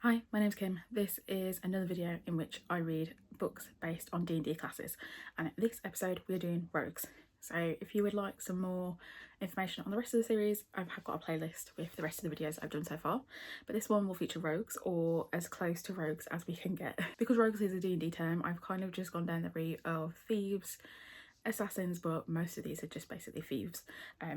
Hi, my name's Kim. This is another video in which I read books based on D&D classes, and this episode we're doing Rogues. So if you would like some more information on the rest of the series, I've got a playlist with the rest of the videos I've done so far, but this one will feature Rogues, or as close to Rogues as we can get. Because Rogues is a D&D term, I've kind of just gone down the route of thieves, assassins, but most of these are just basically thieves,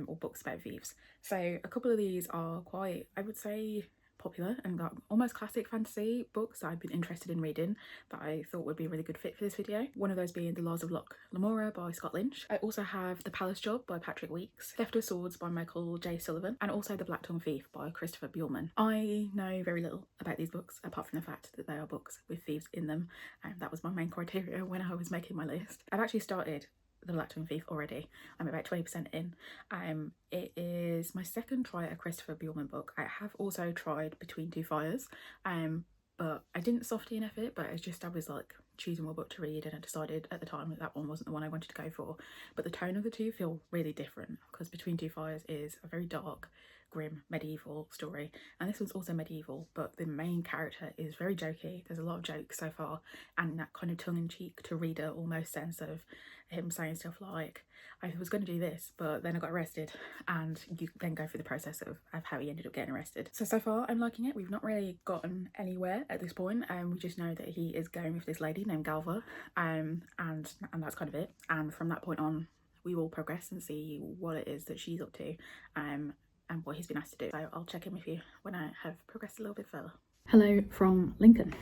or books about thieves. So a couple of these are quite, I would say, popular and got almost classic fantasy books that I've been interested in reading that I thought would be a really good fit for this video. One of those being The Laws of Locke Lamora by Scott Lynch. I also have The Palace Job by Patrick Weekes, Theft of Swords by Michael J. Sullivan, and also The Black Tongue Thief by Christopher Buehlman. I know very little about these books apart from the fact that they are books with thieves in them, and that was my main criteria when I was making my list. I've actually started The Black Tongue Thief already. I'm about 20% in. It is my second try at a Christopher Buehlman book. I have also tried Between Two Fires, but I didn't softy enough it, but it's just I was like choosing what book to read, and I decided at the time that that one wasn't the one I wanted to go for. But the tone of the two feel really different, because Between Two Fires is a very dark, grim medieval story, and this one's also medieval, but the main character is very jokey. There's a lot of jokes so far, and that kind of tongue-in-cheek to reader almost sense of him saying stuff like, I was going to do this but then I got arrested, and you then go through the process of how he ended up getting arrested. So far I'm liking it. We've not really gotten anywhere at this point, and we just know that he is going with this lady named Galva, and that's kind of it. And from that point on we will progress and see what it is that she's up to, and what he's been asked to do. So I'll check in with you when I have progressed a little bit further. Hello from Lincoln.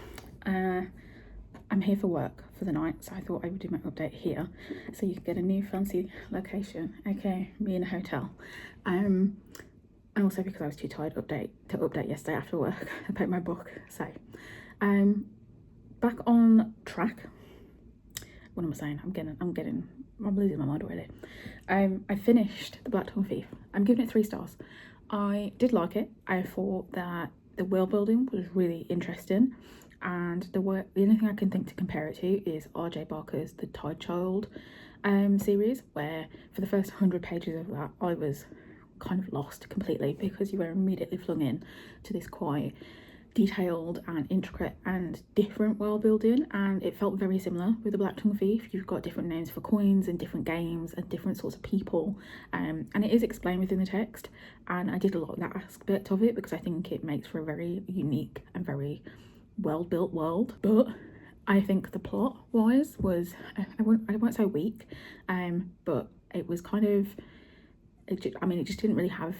I'm here for work for the night, so I thought I would do my update here so you can get a new fancy location. Okay, me in a hotel. And also because I was too tired to update yesterday after work about my book. So back on track. What am I saying? I'm losing my mind already. I finished The Black Tongue Thief. I'm giving it 3 stars. I did like it. I thought that the world building was really interesting, and the only thing I can think to compare it to is R.J. Barker's The Tide Child series, where for the first 100 pages of that I was kind of lost completely, because you were immediately flung in to this quite detailed and intricate and different world building, and it felt very similar with The Black Tongue Thief. You've got different names for coins and different games and different sorts of people, and it is explained within the text, and I did a lot of that aspect of it because I think it makes for a very unique and very well built world. But I think the plot wise was I won't say weak, but it was kind of it just didn't really have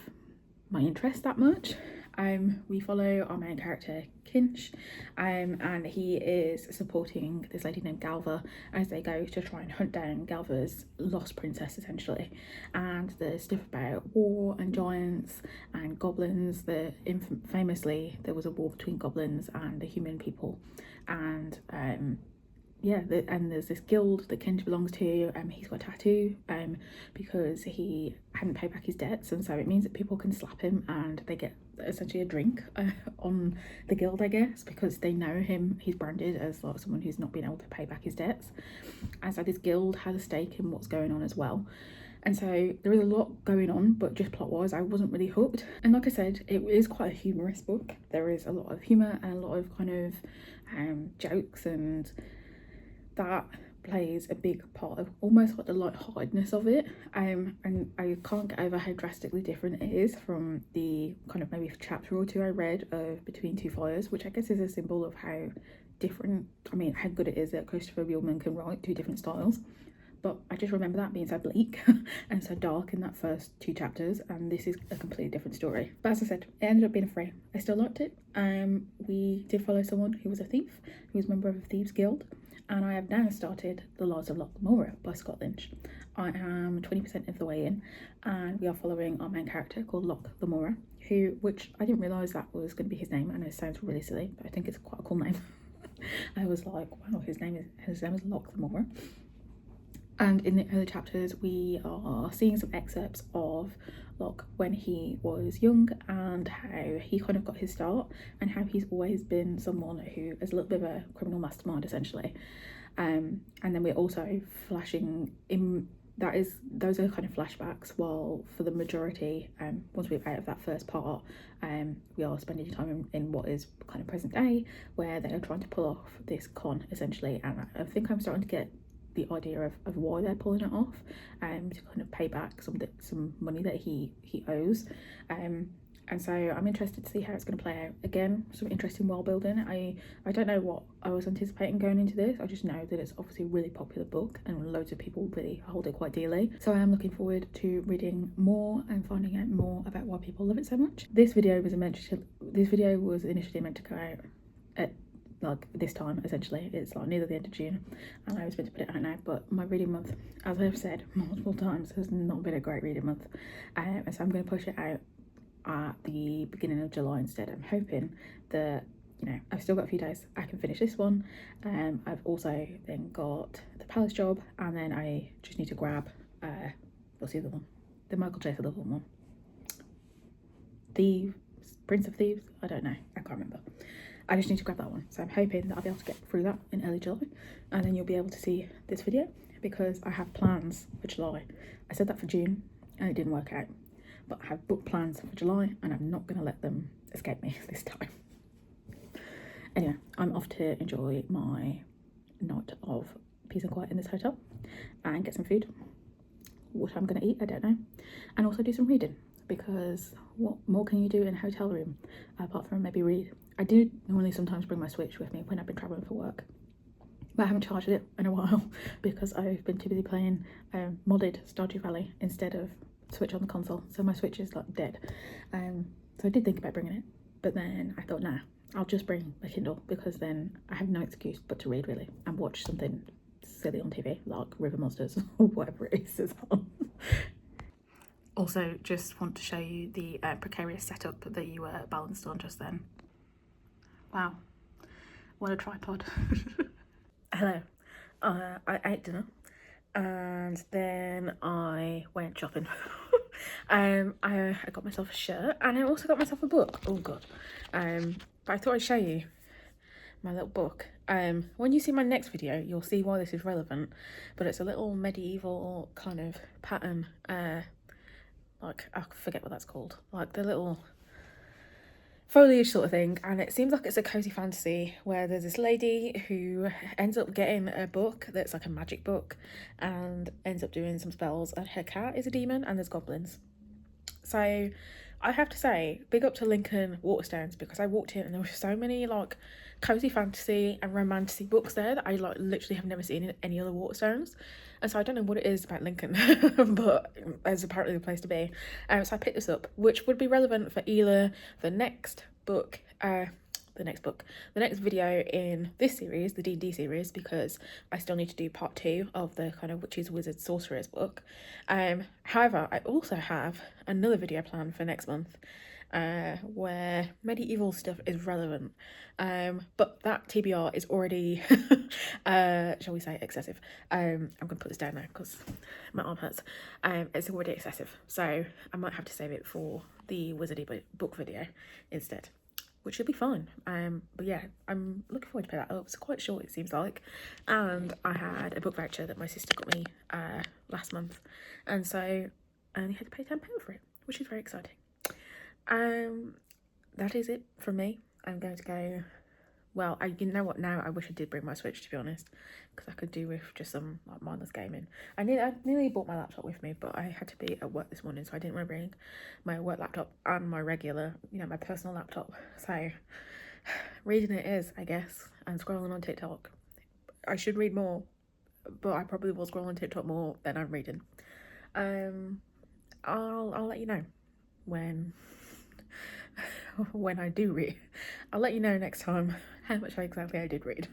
my interest that much. We follow our main character Kinch, and he is supporting this lady named Galva as they go to try and hunt down Galva's lost princess, essentially. And there's stuff about war and giants and goblins. Famously there was a war between goblins and the human people, and and there's this guild that Kinch belongs to. He's got a tattoo because he hadn't paid back his debts, and so it means that people can slap him and they get essentially a drink on the guild, I guess, because they know him. He's branded as like someone who's not been able to pay back his debts, and so this guild has a stake in what's going on as well. And so there is a lot going on, but just plot wise I wasn't really hooked. And like I said, it is quite a humorous book. There is a lot of humour and a lot of kind of jokes, and that plays a big part of almost like the lightheartedness of it, and I can't get over how drastically different it is from the kind of maybe chapter or two I read of Between Two Fires, which I guess is a symbol of how different, how good it is that Christopher Buehlman can write 2 different styles. But I just remember that being so bleak and so dark in that first 2 chapters, and this is a completely different story. But as I said, it ended up being a 3. I still liked it. We did follow someone who was a thief, who was a member of a thieves guild, and I have now started The Laws of Locke Lamora by Scott Lynch. I am 20% of the way in, and we are following our main character called Locke Lamora, which I didn't realise that was going to be his name. I know it sounds really silly, but I think it's quite a cool name. I was like, wow, his name is Locke Lamora. And in the early chapters we are seeing some excerpts of Locke when he was young, and how he kind of got his start, and how he's always been someone who is a little bit of a criminal mastermind, essentially. And then we're also flashing in those are kind of flashbacks, while for the majority, once we're out of that first part, we are spending time in what is kind of present day, where they are trying to pull off this con essentially. And I think I'm starting to get the idea of why they're pulling it off, to kind of pay back some money that he owes. And so I'm interested to see how it's going to play out. Again, some interesting world building. I don't know what I was anticipating going into this. I just know that it's obviously a really popular book and loads of people really hold it quite dearly. So I am looking forward to reading more and finding out more about why people love it so much. This video was initially meant to go out at like this time. Essentially, it's like near the end of June, and I was meant to put it out now, but my reading month, as I've said multiple times, has not been a great reading month, and so I'm going to push it out at the beginning of July instead. I'm hoping that, you know, I've still got a few days, I can finish this one. I've also then got the Palace Job, and then I just need to grab what's the other one, the Michael J. Sullivan one, Thieves, Prince of Thieves, I don't know, I can't remember. I just need to grab that one, so I'm hoping that I'll be able to get through that in early July, and then you'll be able to see this video, because I have plans for July. I said that for June and it didn't work out, but I have booked plans for July, and I'm not going to let them escape me this time. Anyway, I'm off to enjoy my night of peace and quiet in this hotel and get some food. What I'm going to eat, I don't know. And also do some reading, because what more can you do in a hotel room apart from maybe read? I do normally sometimes bring my Switch with me when I've been travelling for work, but I haven't charged it in a while because I've been too busy playing modded Stardew Valley instead of Switch on the console, so my Switch is like dead. So I did think about bringing it, but then I thought, nah, I'll just bring my Kindle, because then I have no excuse but to read really and watch something silly on TV like River Monsters or whatever it is on. Also, just want to show you the precarious setup that you were balanced on just then. Wow, what a tripod. Hello, I ate dinner and then I went shopping. I got myself a shirt, and I also got myself a book. Oh god. But I thought I'd show you my little book. When you see my next video, you'll see why this is relevant, but it's a little medieval kind of pattern, like, I forget what that's called, like the little foliage sort of thing, and it seems like it's a cozy fantasy where there's this lady who ends up getting a book that's like a magic book and ends up doing some spells, and her cat is a demon and there's goblins. So I have to say, big up to Lincoln Waterstones, because I walked in and there were so many like cozy fantasy and romantic books there that I like literally have never seen in any other Waterstones. And so I don't know what it is about Lincoln, but it's apparently the place to be. So I picked this up, which would be relevant for either the next book, the next video in this series, the D&D series, because I still need to do part 2 of the kind of witches, wizards, sorcerers book. However, I also have another video planned for next month, where medieval stuff is relevant, but that TBR is already shall we say excessive. I'm gonna put this down now because my arm hurts. It's already excessive, so I might have to save it for the wizardy book video instead, which should be fine. But yeah, I'm looking forward to pick that up. It's quite short, it seems like, and I had a book voucher that my sister got me last month, and so I only had to pay £10 for it, which is very exciting. That is it from me. I'm going to go, well, you know what, now I wish I did bring my Switch, to be honest, because I could do with just some like mindless gaming. I nearly bought my laptop with me, but I had to be at work this morning, so I didn't want to bring my work laptop and my regular, you know, my personal laptop. So reading it is, I guess, and scrolling on TikTok. I should read more, but I probably will scroll on TikTok more than I'm reading. I'll let you know when I do read. I'll let you know next time how much exactly I did read.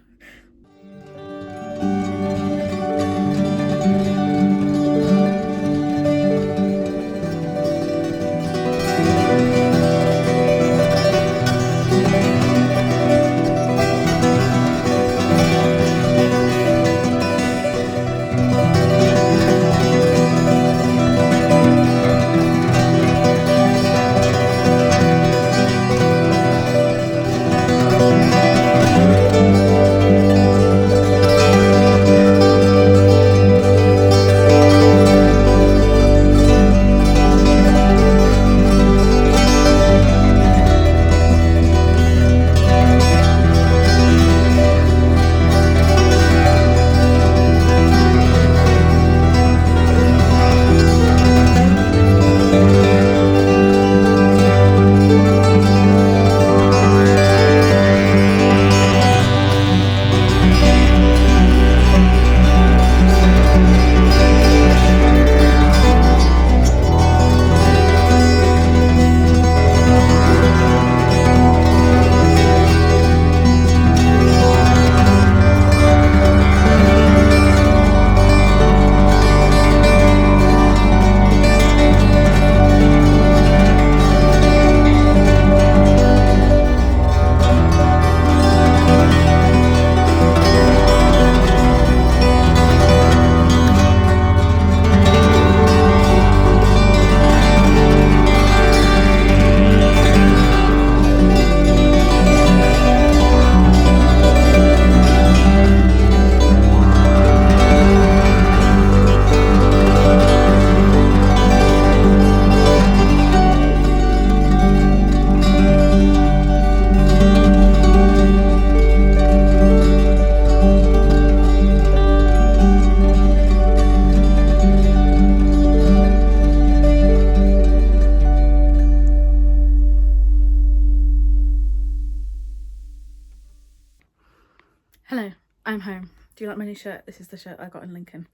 Hello, I'm home. Do you like my new shirt? This is the shirt I got in Lincoln.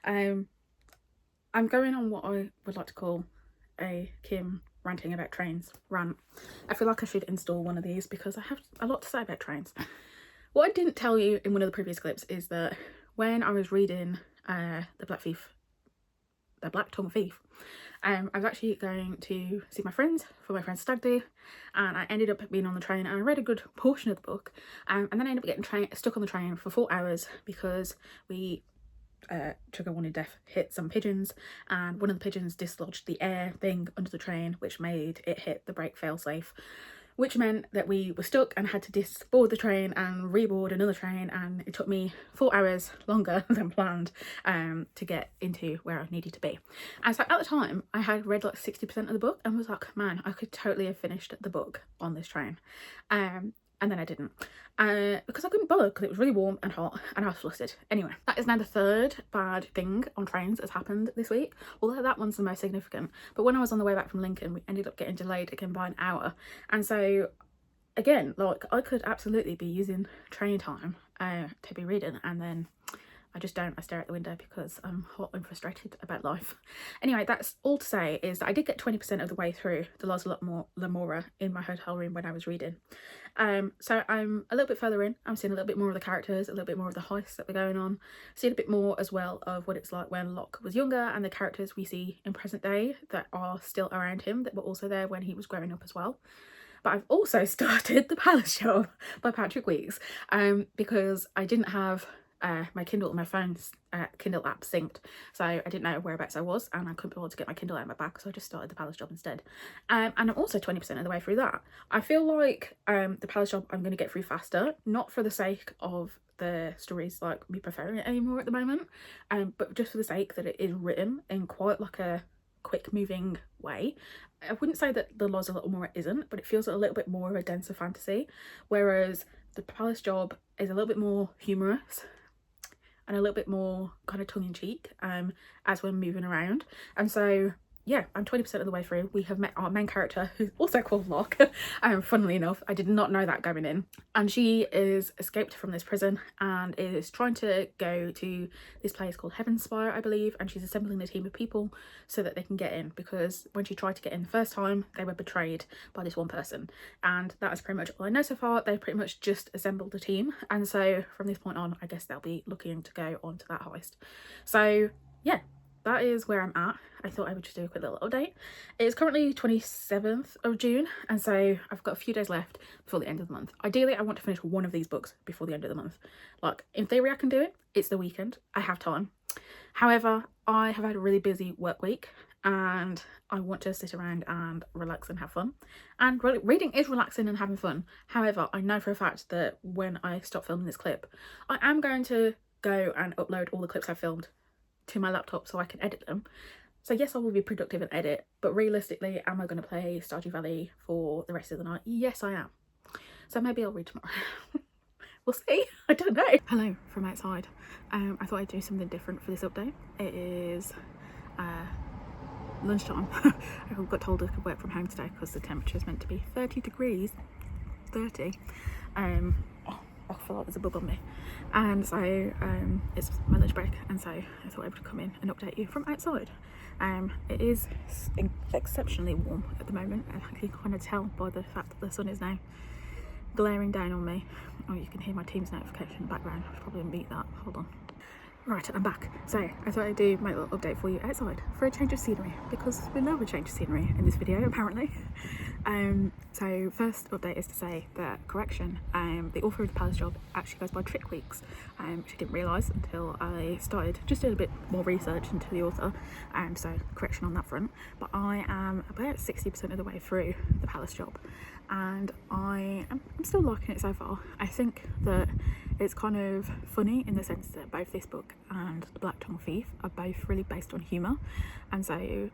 I'm going on what I would like to call a Kim ranting about trains rant. I feel like I should install one of these because I have a lot to say about trains. What I didn't tell you in one of the previous clips is that when I was reading the Black Tongue Thief, I was actually going to see my friends for my friend's stag do, and I ended up being on the train and I read a good portion of the book, and then I ended up getting stuck on the train for 4 hours because we Trigger Warning Death hit some pigeons, and one of the pigeons dislodged the air thing under the train, which made it hit the brake failsafe, which meant that we were stuck and had to disboard the train and reboard another train, and it took me 4 hours longer than planned to get into where I needed to be. And so at the time I had read like 60% of the book and was like, man, I could totally have finished the book on this train. And then I didn't because I couldn't bother because it was really warm and hot and I was flustered. Anyway, that is now the third bad thing on trains that's happened this week, although that one's the most significant. But when I was on the way back from Lincoln, we ended up getting delayed again by an hour, and so again, like, I could absolutely be using train time to be reading, and then I just don't. I stare out the window because I'm hot and frustrated about life. Anyway, that's all to say is that I did get 20% of the way through the Los Lamora in my hotel room when I was reading. So I'm a little bit further in. I'm seeing a little bit more of the characters, a little bit more of the heists that were going on, seeing a bit more as well of what it's like when Locke was younger and the characters we see in present day that are still around him that were also there when he was growing up as well. But I've also started The Palace Job by Patrick Weeks because I didn't have my Kindle and my phone's Kindle app synced, so I didn't know whereabouts I was and I couldn't be able to get my Kindle out of my bag, so I just started The Palace Job instead. And I'm also 20% of the way through that. I feel like The Palace Job I'm going to get through faster, not for the sake of the stories like me preferring it anymore at the moment, but just for the sake that it is written in quite like a quick moving way. I wouldn't say that The Los Lamora isn't, but it feels a little bit more of a denser fantasy, whereas The Palace Job is a little bit more humorous and a little bit more kind of tongue-in-cheek as we're moving around. And so yeah, I'm 20% of the way through. We have met our main character, who's also called Locke. Funnily enough, I did not know that going in. And she is escaped from this prison and is trying to go to this place called Heavenspire, I believe, and she's assembling a team of people so that they can get in, because when she tried to get in the first time, they were betrayed by this one person. And that is pretty much all I know so far. They pretty much just assembled a team, and so from this point on, I guess they'll be looking to go on to that heist. So yeah, that is where I'm at. I thought I would just do a quick little update. It's currently 27th of June, and so I've got a few days left before the end of the month. Ideally, I want to finish one of these books before the end of the month. Like, in theory I can do it. It's the weekend. I have time. However, I have had a really busy work week and I want to sit around and relax and have fun. And reading is relaxing and having fun. However, I know for a fact that when I stop filming this clip, I am going to go and upload all the clips I filmed to my laptop so I can edit them. So yes, I will be productive and edit, but realistically, am I going to play Stardew Valley for the rest of the night? Yes, I am. So maybe I'll read tomorrow. We'll see. I don't know. Hello from outside. I thought I'd do something different for this update. It is lunchtime. I got told I could work from home today because the temperature is meant to be 30 degrees. 30. I feel like there's a bug on me, and so it's my lunch break, and so I thought I would come in and update you from outside. It is exceptionally warm at the moment, and I can kind of tell by the fact that the sun is now glaring down on me. Oh, you can hear my Teams notification in the background. I should probably mute that. Hold on. Right, I'm back. So I thought I'd do my little update for you outside for a change of scenery, because we love a change of scenery in this video apparently. So first update is to say that, correction, the author of The Palace Job actually goes by Trick Weeks, which I didn't realise until I started just doing a bit more research into the author, so correction on that front. But I am about 60% of the way through The Palace Job, and I'm still liking it so far. I think that it's kind of funny in the sense that both this book and The Black Tongue Thief are both really based on humour, and so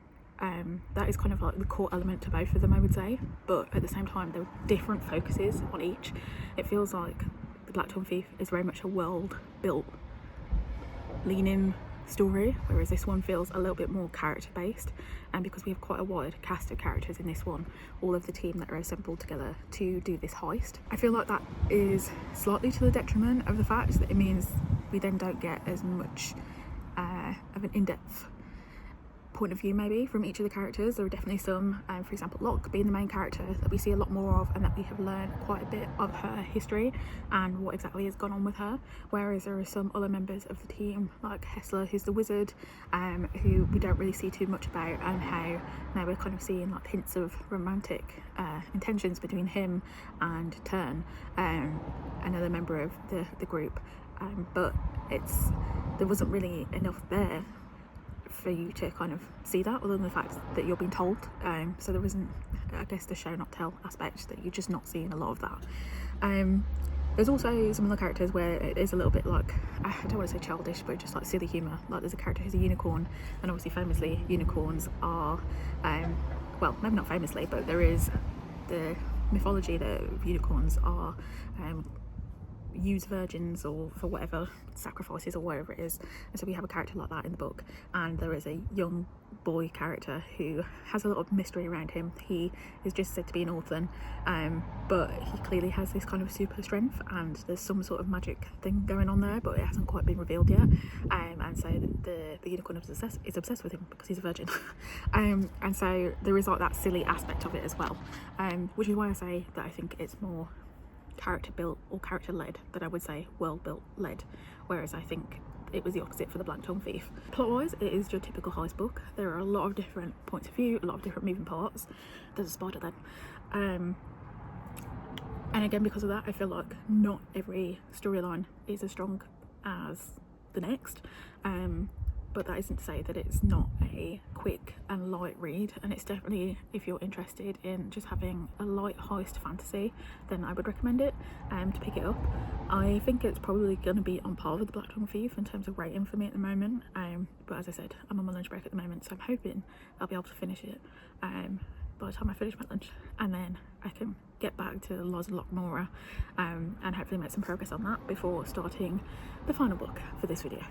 that is kind of like the core element to both of them, I would say, but at the same time there are different focuses on each. It feels like The Black Tongue Thief is very much a world built leaning story, whereas this one feels a little bit more character based, and because we have quite a wide cast of characters in this one, all of the team that are assembled together to do this heist, I feel like that is slightly to the detriment of the fact that it means we then don't get as much of an in-depth point of view maybe from each of the characters. There are definitely some, for example Locke being the main character, that we see a lot more of and that we have learned quite a bit of her history and what exactly has gone on with her, whereas there are some other members of the team like Hessler, who's the wizard, who we don't really see too much about, and how now we're kind of seeing like hints of romantic intentions between him and Turn, another member of the group, but there wasn't really enough there for you to kind of see that, other than the fact that you're being told, so there isn't, I guess, the show not tell aspect, that you're just not seeing a lot of that. There's also some other characters where it is a little bit like, I don't want to say childish, but just like silly humour. Like there's a character who's a unicorn, and obviously famously unicorns are, well, maybe not famously, but there is the mythology that unicorns are use virgins or for whatever sacrifices or whatever it is, and so we have a character like that in the book, and there is a young boy character who has a lot of mystery around him. He is just said to be an orphan, but he clearly has this kind of super strength, and there's some sort of magic thing going on there, but it hasn't quite been revealed yet, and so the unicorn is obsessed with him because he's a virgin. And so there is like that silly aspect of it as well, which is why I say that I think it's more character built or character led than I would say world built led, whereas I think it was the opposite for the Black Tongue Thief. Plot wise, it is your typical heist book. There are a lot of different points of view, a lot of different moving parts. There's a spider then, and again, because of that, I feel like not every storyline is as strong as the next, but that isn't to say that it's not a quick and light read, and it's definitely, if you're interested in just having a light heist fantasy, then I would recommend it to pick it up. I think it's probably going to be on par with the Black Tongue Thief in terms of rating for me at the moment, but as I said, I'm on my lunch break at the moment, so I'm hoping I'll be able to finish it by the time I finish my lunch, and then I can get back to Laws of Lochmora and hopefully make some progress on that before starting the final book for this video.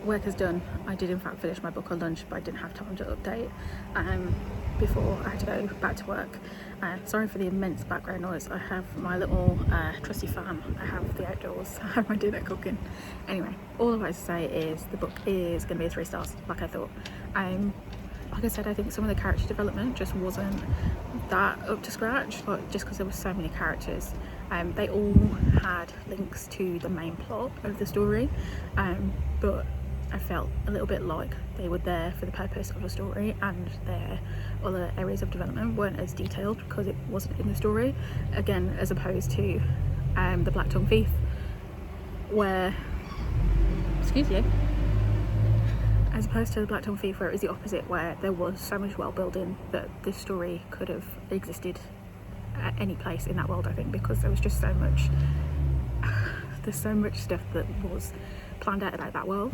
Work is done. I did in fact finish my book on lunch, but I didn't have time to update before I had to go back to work. Sorry for the immense background noise. I have my little trusty fan, I have the outdoors, I have my dinner cooking. Anyway, all I have to say is the book is going to be a 3 stars, like I thought. Like I said, I think some of the character development just wasn't that up to scratch, like just because there were so many characters. They all had links to the main plot of the story, but I felt a little bit like they were there for the purpose of a story, and their other areas of development weren't as detailed because it wasn't in the story. Again, as opposed to the Black Tongue Thief, where, excuse you, as opposed to the Black Tongue Thief, where it was the opposite, where there was so much world building that this story could have existed at any place in that world, I think, because there was just so much, there's so much stuff that was planned out about that world.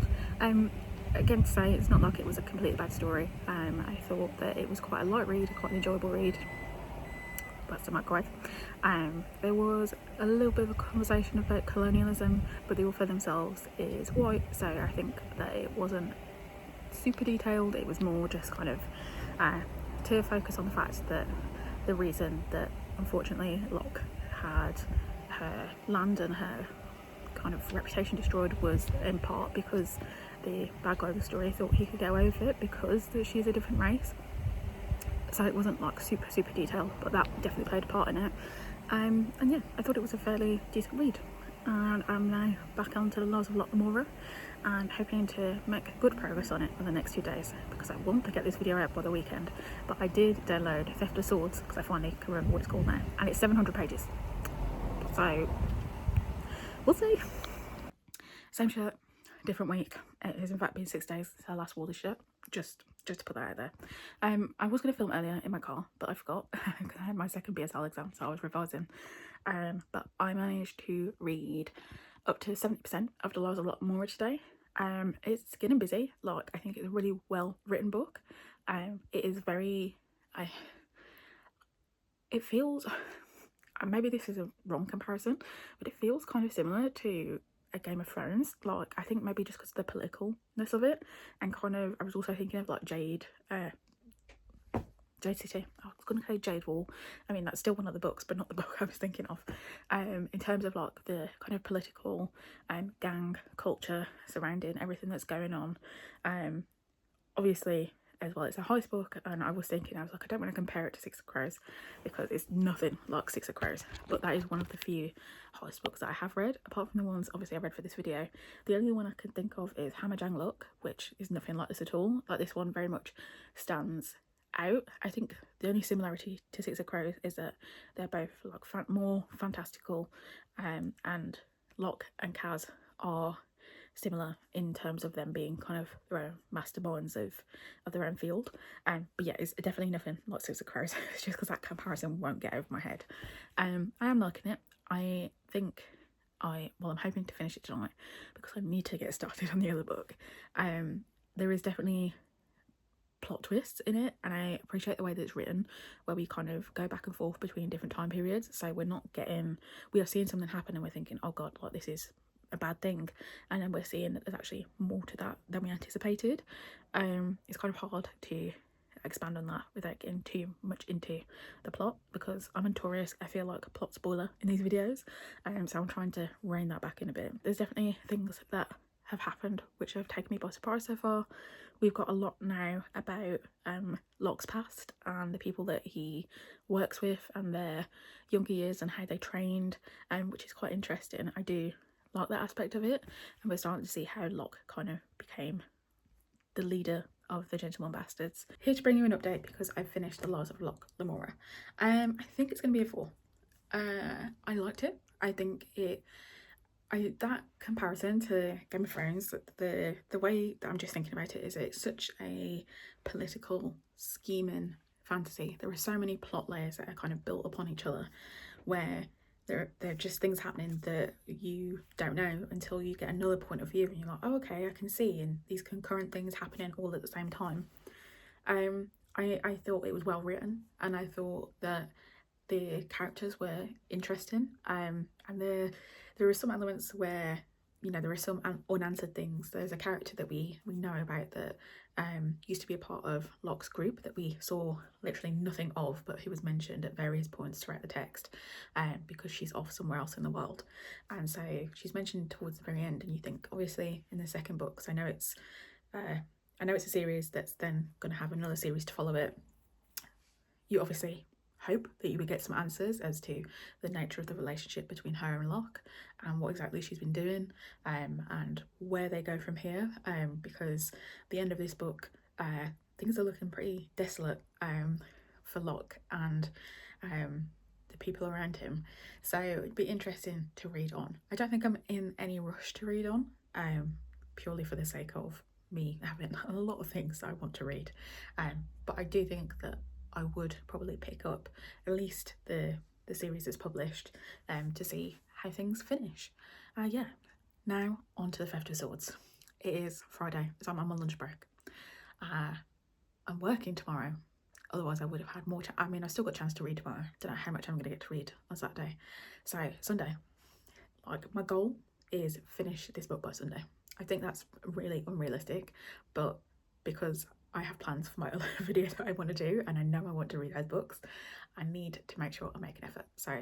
Again, to say, it's not like it was a completely bad story. I thought that it was quite a light read, quite an enjoyable read, that's the microwave. There was a little bit of a conversation about colonialism, but the author themselves is white, so I think that it wasn't super detailed. It was more just kind of to focus on the fact that the reason that unfortunately Locke had her land and her kind of reputation destroyed was in part because the bad guy of the story thought he could get away with it because she's a different race. So it wasn't like super detailed, but that definitely played a part in it. And yeah, I thought it was a fairly decent read, and I'm now back onto the Laws of Locke Lamora and hoping to make good progress on it in the next few days, because I want to get this video out by the weekend. But I did download Theft of Swords because I finally can remember what it's called now, and it's 700 pages, so we'll see. Same shirt, different week. It has in fact been 6 days since I last wore this shirt, just to put that out there. I was going to film earlier in my car, but I forgot because I had my second BSL exam, so I was revising. But I managed to read up to 70% of the Laws of Locke Lamora today. It's getting busy. Like, I think it's a really well written book. It is very, it feels, maybe this is a wrong comparison, but it feels kind of similar to a Game of Thrones. Like, I think maybe just because of the politicalness of it, and kind of, I was also thinking of like Jade City. I was going to say Jade Wall. I mean, that's still one of the books, but not the book I was thinking of. In terms of like the kind of political gang culture surrounding everything that's going on. Obviously, as well, it's a heist book, and I was thinking, I was like, I don't want to compare it to Six of Crows because it's nothing like Six of Crows, but that is one of the few heist books that I have read, apart from the ones obviously I read for this video. The only one I can think of is Hammer Jang Look, which is nothing like this at all. Like, this one very much stands out. I think the only similarity to Six of Crows is that they're both like more fantastical, and Locke and Kaz are similar in terms of them being kind of their own masterminds of their own field. But yeah, it's definitely nothing like Six of Crows. It's just because that comparison won't get over my head. I am liking it. I think I'm hoping to finish it tonight because I need to get started on the other book. There is definitely plot twists in it, and I appreciate the way that it's written, where we kind of go back and forth between different time periods. So we are seeing something happen and we're thinking, oh god, like this is a bad thing, and then we're seeing that there's actually more to that than we anticipated. It's kind of hard to expand on that without getting too much into the plot, because I'm notorious, I feel like a plot spoiler in these videos, so I'm trying to rein that back in a bit. There's definitely things that have happened which have taken me by surprise so far. We've got a lot now about Locke's past and the people that he works with and their younger years and how they trained, which is quite interesting. I do like that aspect of it, and we're starting to see how Locke kind of became the leader of the Gentlemen Bastards. Here to bring you an update because I've finished The Laws of Locke Lamora. I think it's going to be a 4. I liked it. I think that comparison to Game of Thrones, the way that I'm just thinking about it is it's such a political scheming fantasy. There are so many plot layers that are kind of built upon each other, where there are just things happening that you don't know until you get another point of view and you're like, oh okay, I can see, and these concurrent things happening all at the same time. I thought it was well written, and I thought that the characters were interesting, and there are some elements where, you know, there are some unanswered things. There's a character that we know about that used to be a part of Locke's group that we saw literally nothing of, but who was mentioned at various points throughout the text, because she's off somewhere else in the world. And so she's mentioned towards the very end, and you think, obviously in the second book, because I know it's a series that's then going to have another series to follow it, you obviously hope that you would get some answers as to the nature of the relationship between her and Locke and what exactly she's been doing, and where they go from here, because the end of this book, things are looking pretty desolate for Locke and the people around him. So it'd be interesting to read on. I don't think I'm in any rush to read on, purely for the sake of me having a lot of things that I want to read, but I do think that I would probably pick up at least the series that's published, to see how things finish. Yeah, now on to the Theft of Swords. It is Friday, so I'm on my lunch break. I'm working tomorrow. Otherwise I would have had more time. I mean, I still got a chance to read tomorrow. Don't know how much I'm going to get to read on Saturday. So Sunday, like, my goal is finish this book by Sunday. I think that's really unrealistic, but because I have plans for my other video that I want to do, and I know I want to read those books, I need to make sure I make an effort. So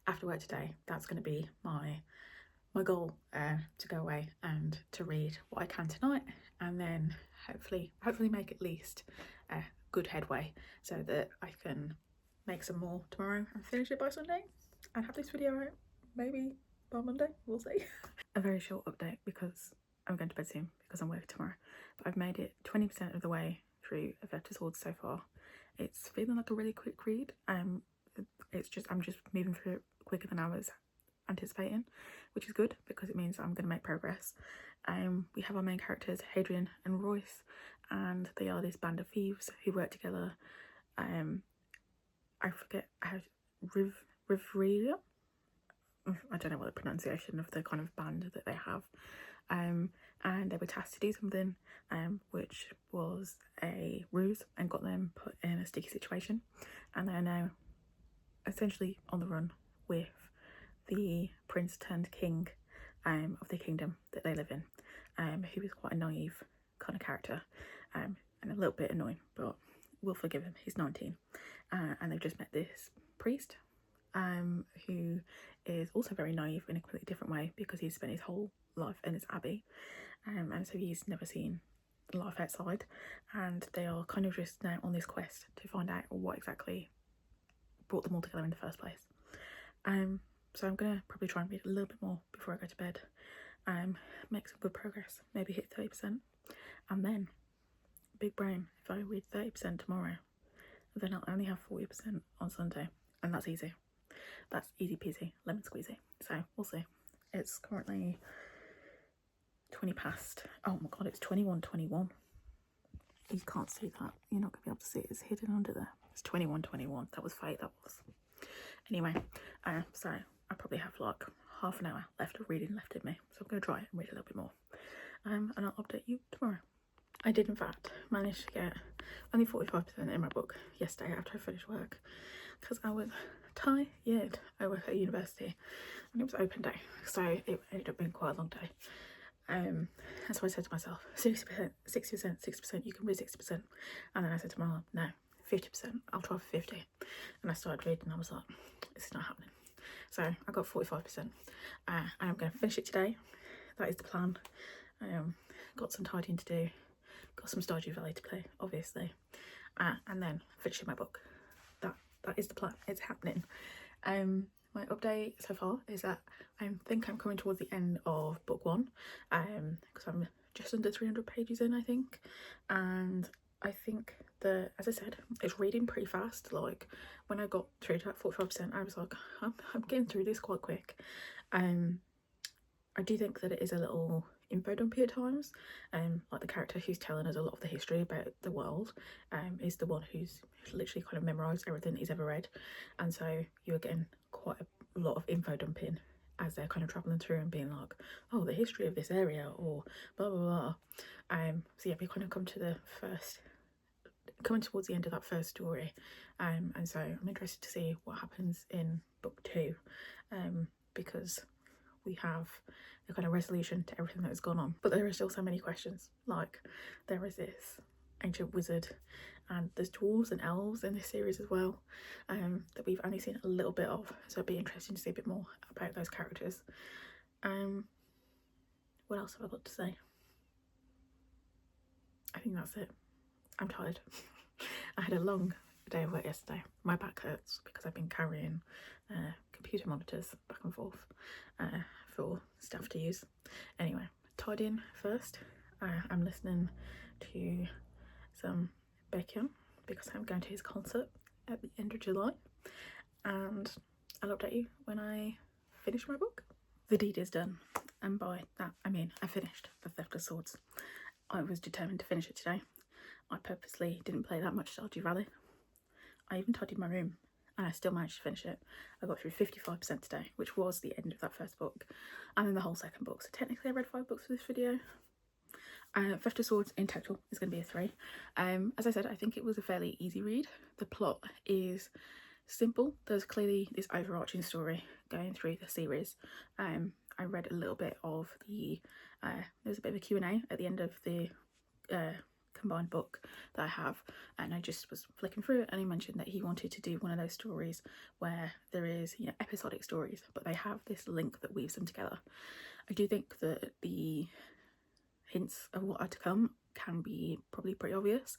after work today, that's going to be my goal, to go away and to read what I can tonight, and then hopefully make at least a good headway so that I can make some more tomorrow and finish it by Sunday and have this video out maybe by Monday. We'll see. A very short update because I'm going to bed soon because I'm working tomorrow, but I've made it 20% of the way through A Theft of Swords so far. It's feeling like a really quick read. It's just, I'm just moving through it quicker than I was anticipating, which is good because it means I'm going to make progress. We have our main characters, Hadrian and Royce, and they are this band of thieves who work together. I forget how Rivria. I don't know what the pronunciation of the kind of band that they have. And they were tasked to do something, which was a ruse and got them put in a sticky situation, and they're now essentially on the run with the prince turned king of the kingdom that they live in, who is quite a naive kind of character, and a little bit annoying, but we'll forgive him. He's 19, and they've just met this priest, who is also very naive in a completely different way because he's spent his whole life in this abbey, and so he's never seen life outside, and they are kind of just now on this quest to find out what exactly brought them all together in the first place. So I'm gonna probably try and read a little bit more before I go to bed, make some good progress, maybe hit 30%, and then big brain, if I read 30% tomorrow, then I'll only have 40% on Sunday, and that's easy. That's easy peasy, lemon squeezy. So we'll see. It's currently 20 past. Oh my god, it's 21:21. You can't see that. You're not gonna be able to see it. It's hidden under there. It's 21:21. That was fake. That was. Anyway, so I probably have like half an hour left of reading left in me, so I'm gonna try and read a little bit more, and I'll update you tomorrow. I did in fact manage to get only 45% in my book yesterday after I finished work because I was tired. I work at university and it was open day, so it ended up being quite a long day. And so I said to myself, 60%, 60%, you can read 60%. And then I said to my mum, no, 50%, I'll try for 50. And I started reading and I was like, this is not happening. So I got 45%, and I'm going to finish it today. That is the plan. Got some tidying to do, got some Stardew Valley to play, obviously, and then finishing my book. That is the plan. It's happening. My update so far is that I think I'm coming towards the end of book one, because I'm just under 300 pages in, I think, and I think that, as I said, it's reading pretty fast. Like when I got through to that 45%, I was like, I'm getting through this quite quick. I do think that it is a little info dumpy at times. Like the character who's telling us a lot of the history about the world is the one who's literally kind of memorised everything he's ever read, and so you're getting quite a lot of info dumping as they're kind of travelling through and being like, oh, the history of this area, or blah blah blah. So yeah, we kind of coming towards the end of that first story, and so I'm interested to see what happens in book two, because we have a kind of resolution to everything that has gone on, but there are still so many questions. Like there is this ancient wizard, and there's dwarves and elves in this series as well, that we've only seen a little bit of, so it'd be interesting to see a bit more about those characters. What else have I got to say? I think that's it. I'm tired. I had a long day of work yesterday. My back hurts because I've been carrying computer monitors back and forth for staff to use. Anyway, tidying first. I'm listening to some Baekhyun because I'm going to his concert at the end of July, and I'll update you when I finish my book. The deed is done, and by that I mean I finished The Theft of Swords. I was determined to finish it today. I purposely didn't play that much Stardew Valley. I even tidied my room and I still managed to finish it. I got through 55% today, which was the end of that first book, and then the whole second book. So technically I read 5 books for this video. Theft of Swords in total is going to be a 3. As I said, I think it was a fairly easy read. the plot is simple. There's clearly this overarching story going through the series. I read a little bit of the there's a bit of a Q&A at the end of the combined book that I have, and I just was flicking through it, and he mentioned that he wanted to do one of those stories where there is, you know, episodic stories, but they have this link that weaves them together. I do think that the hints of what are to come can be probably pretty obvious,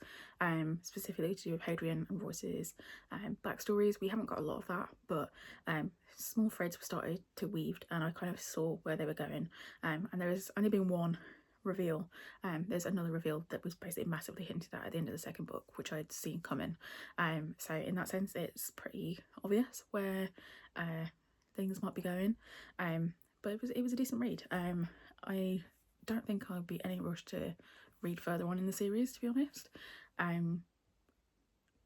specifically to do with Hadrian and Royce's backstories. We haven't got a lot of that, but small threads were started to weaved, and I kind of saw where they were going, and there has only been one reveal. There's another reveal that was basically massively hinted at the end of the second book, which I'd seen coming, so in that sense it's pretty obvious where things might be going, but it was a decent read. I don't think I'll be any rush to read further on in the series, to be honest,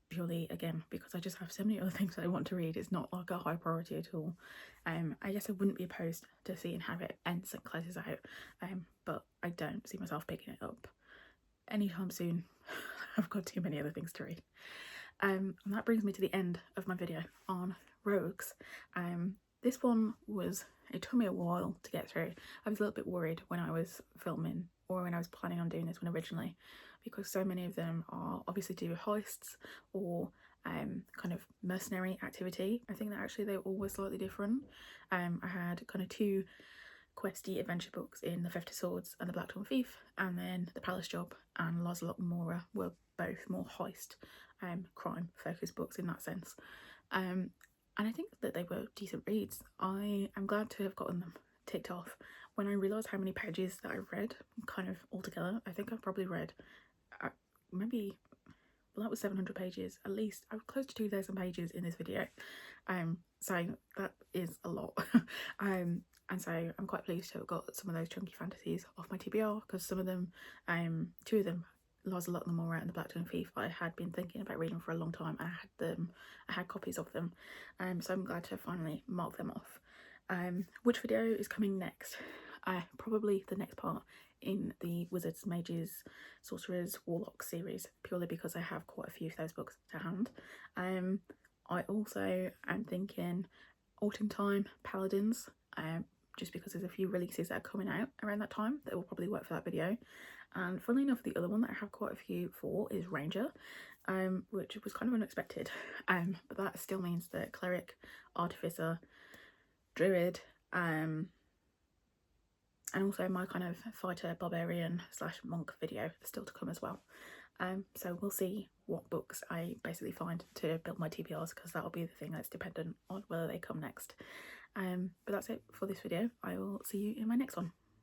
purely again because I just have so many other things that I want to read. It's not like a high priority at all. I guess I wouldn't be opposed to seeing how it ends and closes out, but I don't see myself picking it up anytime soon. I've got too many other things to read. And that brings me to the end of my video on Rogues. This one it took me a while to get through. I was a little bit worried when I was filming, or when I was planning on doing this one originally, because so many of them are obviously to do with heists or kind of mercenary activity. I think that actually they were always slightly different. I had kind of two questy adventure books in The Theft of Swords and The Blackthorn Thief, and then The Palace Job and Lancelot and Mora were both more heist crime focused books in that sense. And I think that they were decent reads. I am glad to have gotten them ticked off. When I realised how many pages that I read kind of altogether, I think I've probably read maybe, well, that was 700 pages at least. I was close to 2,000 pages in this video, so that is a lot. And so I'm quite pleased to have got some of those chunky fantasies off my TBR, because some of them, two of them, Lancelot and Mora and The Blackthorn Thief, I had been thinking about reading for a long time, and I had copies of them, so I'm glad to finally mark them off. Which video is coming next? Probably the next part in the Wizards, Mages, Sorcerers, Warlocks series, purely because I have quite a few of those books to hand. I also am thinking autumn time Paladins, just because there's a few releases that are coming out around that time that will probably work for that video. And funnily enough, the other one that I have quite a few for is Ranger, which was kind of unexpected, but that still means that Cleric, Artificer, Druid, and also my kind of fighter, barbarian / monk video is still to come as well. So we'll see what books I basically find to build my TBRs, because that'll be the thing that's dependent on whether they come next. But that's it for this video. I will see you in my next one.